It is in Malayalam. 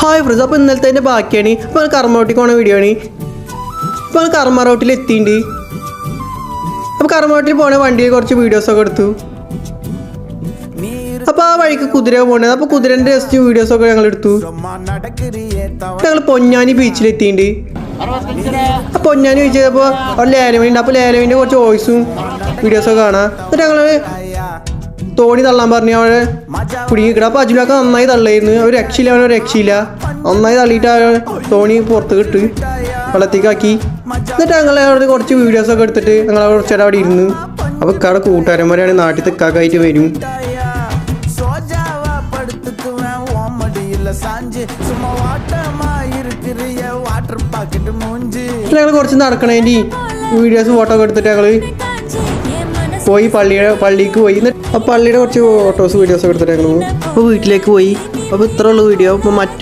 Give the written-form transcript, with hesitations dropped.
ഹായ് ഫ്രണ്ട്സ്, അപ്പോൾ ഇന്നലത്തെ ബാക്കിയാണ്. ഇപ്പോൾ കർമ്മ റോട്ടിൽ പോണ വീഡിയോ ആണ്. ഇപ്പോൾ കർമ്മ റോട്ടിൽ എത്തിയിട്ടുണ്ട്. അപ്പോൾ കർമ്മ റോട്ടിൽ പോണ വണ്ടിയിൽ കുറച്ച് വീഡിയോസൊക്കെ എടുത്തു. അപ്പോൾ ആ വഴിക്ക് കുതിര പോകേണ്ടത്. അപ്പോൾ കുതിരൻ്റെ ജസ്റ്റ് വീഡിയോസൊക്കെ ഞങ്ങൾ എടുത്തു. ഞങ്ങൾ പൊന്നാനി ബീച്ചിലെത്തിയിട്ടുണ്ട്. ആ പൊന്നാനി ബീച്ച് അപ്പോൾ അവിടെ ലേലമീൻ ഉണ്ട്. അപ്പോൾ ലേലമീൻ്റെ കുറച്ച് വോയിസും വീഡിയോസൊക്കെ കാണാം. എന്നിട്ട് ഞങ്ങൾ തോണി തള്ളാൻ പറഞ്ഞു. അവിടെ കുടുങ്ങിക്കിട. അപ്പോൾ അജുനൊക്കെ നന്നായി തള്ളായിരുന്നു. ഒരു രക്ഷയില്ല, അവനൊരു രക്ഷയില്ല. നന്നായി തള്ളിയിട്ട് തോണി പുറത്ത് കിട്ട് വെള്ളത്തേക്കാക്കി. എന്നിട്ട് ഞങ്ങൾ അവിടെ കുറച്ച് വീഡിയോസൊക്കെ എടുത്തിട്ട് ഞങ്ങൾ കുറച്ചേരം അവിടെ ഇരുന്നു. അപ്പോൾ ഇക്കാടെ കൂട്ടുകാരന്മാരാണ് നാട്ടിൽ തെക്കാക്കായിട്ട് വരും. ഞങ്ങൾ കുറച്ച് നടക്കണേൻ്റെ വീഡിയോസ് ഫോട്ടോ ഒക്കെ എടുത്തിട്ട് ഞങ്ങൾ പോയി പള്ളിക്ക് പോയി. ആ പള്ളിയുടെ കുറച്ച് ഫോട്ടോസ് വീഡിയോസ് ഒക്കെ എടുത്തിട്ട് ഞങ്ങൾ അപ്പോൾ വീട്ടിലേക്ക് പോയി. അപ്പോൾ ഇത്ര ഉള്ള വീഡിയോ. അപ്പോൾ മറ്റു